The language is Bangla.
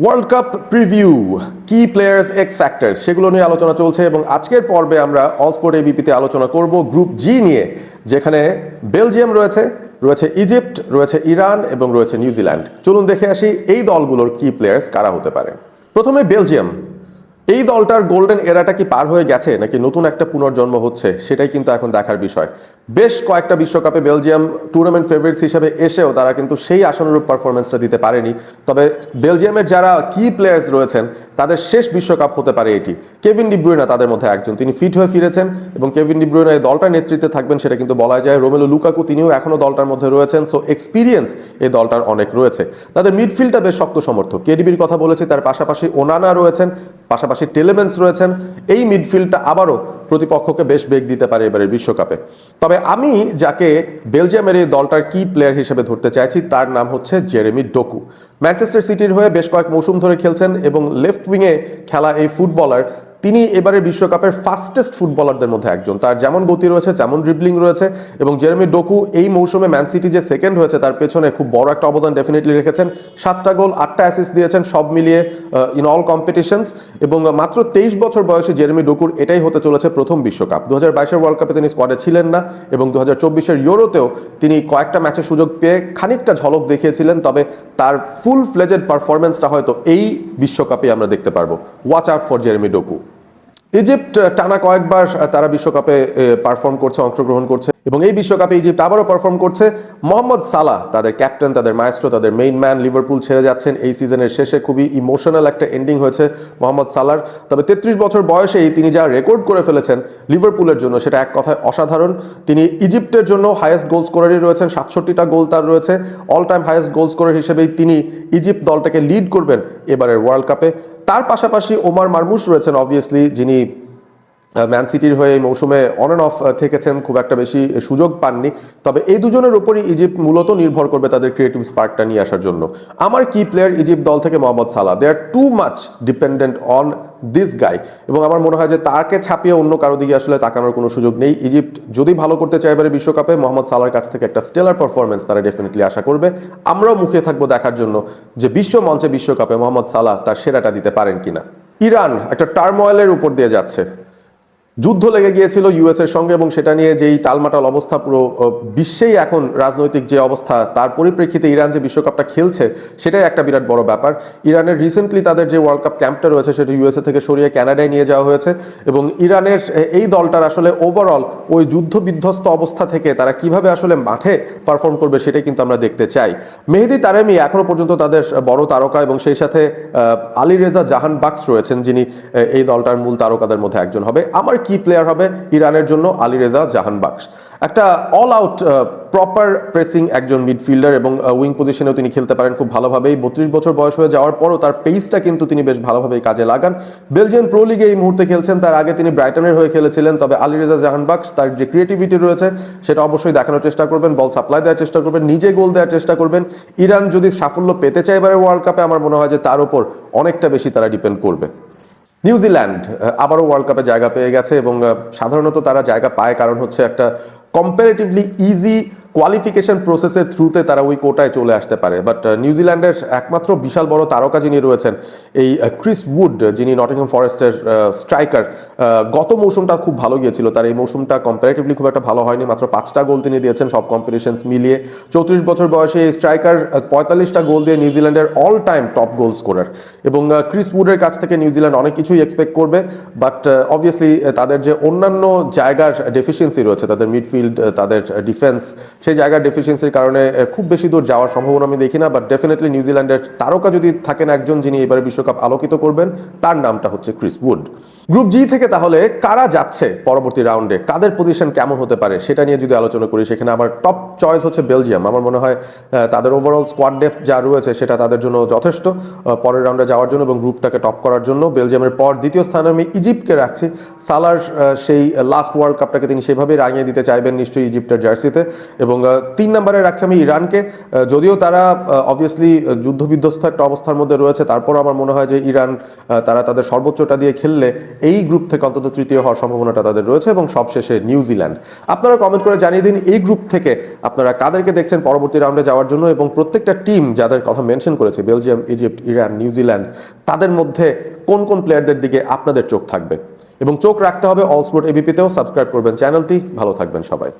ওয়ার্ল্ড কাপ প্রিভিউ, কি প্লেয়ার্স এক্স ফ্যাক্টরস সেগুলো নিয়ে আলোচনা চলছে এবং আজকের পর্বে আমরা অল স্পোর্ট এবিপিতে আলোচনা করব গ্রুপ জি নিয়ে, যেখানে বেলজিয়াম রয়েছে, রয়েছে ইজিপ্ট, রয়েছে ইরান এবং রয়েছে নিউজিল্যান্ড। চলুন দেখে আসি এই দলগুলোর কি প্লেয়ার্স কারা হতে পারে। প্রথমে বেলজিয়াম। এই দলটার গোল্ডেন এরাটা কি পার হয়ে গেছে নাকি নতুন একটা পুনর্জন্ম হচ্ছে, সেটাই কিন্তু এখন দেখার বিষয়। বেশ কয়েকটা বিশ্বকাপে বেলজিয়াম টুর্নামেন্ট ফেভারিটস হিসেবে এসেও তারা কিন্তু সেই আশানুরূপ পারফরমেন্সটা দিতে পারেনি। তবে বেলজিয়ামের যারা কি প্লেয়ার্স রয়েছেন তাদের শেষ বিশ্বকাপ হতে পারে এটি। কেভিন ডি ব্রুইনা তাদের মধ্যে একজন, তিনি ফিট হয়ে ফিরেছেন এবং কেভিন ডি ব্রুইনা এই দলটার নেতৃত্বে থাকবেন সেটা কিন্তু বলা যায়। রোমেলু লুকাকু তিনিও এখনো দলটার মধ্যে রয়েছেন, সো এক্সপিরিয়েন্স এই দলটার অনেক রয়েছে। তাদের মিডফিল্ডটা বেশ শক্ত সমর্থক, কেডিবির কথা বলেছি, তার পাশাপাশি ওনানা রয়েছেন, পাশাপাশি টেলেমেন্স রয়েছেন। এই মিডফিল্ডটা আবারও প্রতিপক্ষকে বেশ বেগ দিতে পারে এবারের বিশ্বকাপে। তবে আমি যাকে বেলজিয়ামের এই দলটার কি প্লেয়ার হিসেবে ধরতে চাইছি তার নাম হচ্ছে জেরেমি ডোকু। ম্যানচেস্টার সিটির হয়ে বেশ কয়েক মৌসুম ধরে খেলছেন এবং লেফট উইংয়ে খেলা এই ফুটবলার তিনি এবারের বিশ্বকাপের ফাস্টেস্ট ফুটবলারদের মধ্যে একজন। তার যেমন গতি রয়েছে তেমন ড্রিবলিং রয়েছে এবং জেরেমি ডোকু এই মৌসুমে ম্যান সিটি যে সেকেন্ড হয়েছে তার পেছনে খুব বড় একটা অবদান ডেফিনেটলি রেখেছেন। 7টা গোল 8টা অ্যাসিস্ট দিয়েছেন সব মিলিয়ে ইন অল কম্পিটিশনস। এবং মাত্র 23 বছর বয়সে জেরেমি ডোকুর এটাই হতে চলেছে প্রথম বিশ্বকাপ। 2022-এর ওয়ার্ল্ড কাপে তিনি স্কোয়াডে ছিলেন না এবং 2024-এর ইউরোতেও তিনি কয়েকটা ম্যাচের সুযোগ পেয়ে খানিকটা ঝলক দেখিয়েছিলেন। তবে তার ফুল ফ্লেজেড পারফরমেন্সটা হয়তো এই বিশ্বকাপে আমরা দেখতে পারবো। Watch out for Jeremy ডোকু। Egypt টানা কয়েকবার তারা বিশ্বকাপে পারফর্ম করছে, অংশগ্রহণ করছে এবং এই বিশ্বকাপে ইজিপ্ট আবারও পারফর্ম করছে। মোহাম্মদ সালাহ তাদের ক্যাপ্টেন, তাদের মায়েস্ট্রো, তাদের মেইন ম্যান, লিভারপুল ছেড়ে যাচ্ছেন এই সিজনের শেষে। খুবই ইমোশনাল একটা এন্ডিং হয়েছে মোহাম্মদ সালাহর। তবে 33 বছর বয়সেই তিনি যা রেকর্ড করে ফেলেছেন লিভারপুলের জন্য সেটা এক কথায় অসাধারণ। তিনি ইজিপ্টের জন্য হাইয়েস্ট গোল স্কোরারই রয়েছেন, 67টা গোল তার রয়েছে। All time highest goal scorer হিসেবেই তিনি ইজিপ্ট দলটাকে লিড করবেন এবারের ওয়ার্ল্ড কাপে। তার পাশাপাশি ওমার মারমুশ রয়েছেন অবভিয়াসলি, যিনি ম্যান সিটির হয়ে এই মৌসুমে অন অ্যান্ড অফ থেকেছেন, খুব একটা বেশি সুযোগ পাননি। তবে এই দুজনের উপরই ইজিপ্ট মূলত নির্ভর করবে তাদের ক্রিয়েটিভ স্পার্কটা নিয়ে আসার জন্য। আমার কি প্লেয়ার ইজিপ্ট দল থেকে Mohamed Salah, they are too much dependent on this guy এবং আমার মনে হয় যে তাকে ছাপিয়ে অন্য কারো দিকে আসলে তাকানোর কোনো সুযোগ নেই। ইজিপ্ট যদি ভালো করতে চায় এবারে বিশ্বকাপে মোহাম্মদ সালাহর কাছ থেকে একটা স্টেলার পারফরমেন্স তারা ডেফিনেটলি আশা করবে। আমরাও মুখে থাকবো দেখার জন্য যে বিশ্ব মঞ্চে বিশ্বকাপে মোহাম্মদ সালাহ তার সেরাটা দিতে পারেন কিনা। ইরান একটা টার্মোয়েলের উপর দিয়ে যাচ্ছে, যুদ্ধ লেগে গিয়েছিল ইউএস এর সঙ্গে এবং সেটা নিয়ে যেই টালমাটাল অবস্থা পুরো বিশ্বেই এখন রাজনৈতিক যে অবস্থা, তার পরিপ্রেক্ষিতে ইরান যে বিশ্বকাপটা খেলছে সেটাই একটা বিরাট বড় ব্যাপার। ইরানের রিসেন্টলি তাদের যে ওয়ার্ল্ড কাপ ক্যাম্পটা রয়েছে সেটা ইউএসএ থেকে সরিয়ে কানাডায় নিয়ে যাওয়া হয়েছে এবং ইরানের এই দলটার আসলে ওভারঅল ওই যুদ্ধ বিধ্বস্ত অবস্থা থেকে তারা কিভাবে আসলে মাঠে পারফর্ম করবে সেটাই কিন্তু আমরা দেখতে চাই। মেহেদি তারেমি এখনো পর্যন্ত তাদের বড় তারকা এবং সেই সাথে আলী রেজা জাহান বাক্স রয়েছেন, যিনি এই দলটার মূল তারকাদের মধ্যে একজন হবে। আমার কি প্লেয়ার হবে ইরানের জন্য আলী রেজা জাহান বাক্স, একটা অল আউট প্রপার প্রেসিং একজন মিডফিল্ডার এবং উইং পজিশনেও তিনি খেলতে পারেন খুব ভালোভাবেই। 32 বছর বয়স হয়ে যাওয়ার পরও তার পেসটা কিন্তু তিনি বেশ ভালোভাবেই কাজে লাগান। বেলজিয়ান প্রো লিগে এই মুহূর্তে খেলছেন, তার আগে তিনি ব্রাইটনের হয়ে খেলেছিলেন। তবে আলী রেজা জাহান বাক্স তার যে ক্রিয়েটিভিটি রয়েছে সেটা অবশ্যই দেখানোর চেষ্টা করবেন, বল সাপ্লাই দেওয়ার চেষ্টা করবেন, নিজে গোল দেওয়ার চেষ্টা করবেন। ইরান যদি সাফল্য পেতে চায় এবারে ওয়ার্ল্ড কাপে আমার মনে হয় যে তার উপর অনেকটা বেশি তারা ডিপেন্ড করবে। নিউজিল্যান্ড আবারও ওয়ার্ল্ড কাপে জায়গা পেয়ে গেছে এবং সাধারণত তারা জায়গা পায় কারণ হচ্ছে একটা কম্পারেটিভলি ইজি কোয়ালিফিকেশন প্রসেসের থ্রুতে তারা ওই কোটায় চলে আসতে পারে। বাট নিউজিল্যান্ডের একমাত্র বিশাল বড় তারকা যিনি রয়েছেন এই ক্রিস উড, যিনি নটিংহাম ফরেস্টের স্ট্রাইকার, গত মৌসুমটা খুব ভালো গিয়েছিল, তার এই মৌসুমটা কম্পারেটিভলি খুব একটা ভালো হয়নি। মাত্র 5টা গোল তিনি দিয়েছেন সব কম্পিটিশনস মিলিয়ে। 34 বছর বয়সে এই স্ট্রাইকার 45টা গোল দিয়ে নিউজিল্যান্ডের all time top goal scorer এবং ক্রিস উডের কাছ থেকে নিউজিল্যান্ড অনেক কিছুই এক্সপেক্ট করবে। বাট অবভিয়াসলি তাদের যে অন্যান্য জায়গার ডেফিসিয়েন্সি রয়েছে, তাদের মিডফিল্ড, তাদের ডিফেন্স, সেই জায়গার ডেফিসিয়েন্সির কারণে খুব বেশি দূর যাওয়ার সম্ভাবনা আমি দেখি না। বাট ডেফিনেটলি নিউজিল্যান্ডের তারকা যদি থাকেন একজন যিনি এবারে বিশ্বকাপ আলোকিত করবেন, তার নামটা হচ্ছে ক্রিস উড। গ্রুপ জি থেকে তাহলে কারা যাচ্ছে পরবর্তী রাউন্ডে, কাদের পজিশন কেমন হতে পারে সেটা নিয়ে যদি আলোচনা করি, সেখানে আমার টপ চয়েস হচ্ছে বেলজিয়াম। আমার মনে হয় তাদের ওভারঅল স্কোয়াড ডেপথ যা রয়েছে সেটা তাদের জন্য যথেষ্ট পরের রাউন্ডে যাওয়ার জন্য এবং গ্রুপটাকে টপ করার জন্য। বেলজিয়ামের পর দ্বিতীয় স্থানে আমি ইজিপ্টকে রাখছি। সালার সেই লাস্ট ওয়ার্ল্ড কাপটাকে তিনি সেভাবেই রাঙিয়ে দিতে চাইবেন নিশ্চয়ই ইজিপ্টের জার্সিতে এবং এবং 3 নম্বরে রাখছি আমি ইরানকে। যদিও তারা অবভিয়াসলি যুদ্ধবিধ্বস্ত একটা অবস্থার মধ্যে রয়েছে, তারপর আমার মনে হয় যে ইরান তারা তাদের সর্বোচ্চটা দিয়ে খেললে এই গ্রুপ থেকে অন্তত তৃতীয় হওয়ার সম্ভাবনাটা তাদের রয়েছে। এবং সবশেষে নিউজিল্যান্ড। আপনারা কমেন্ট করে জানিয়ে দিন এই গ্রুপ থেকে আপনারা কাদেরকে দেখছেন পরবর্তী রাউন্ডে যাওয়ার জন্য, এবং প্রত্যেকটা টিম যাদের কথা মেনশন করেছে বেলজিয়াম, ইজিপ্ট, ইরান, নিউজিল্যান্ড, তাদের মধ্যে কোন কোন প্লেয়ারদের দিকে আপনাদের চোখ থাকবে। এবং চোখ রাখতে হবে অল স্পোর্ট এবিপিতেও। সাবস্ক্রাইব করবেন চ্যানেলটি। ভালো থাকবেন সবাই।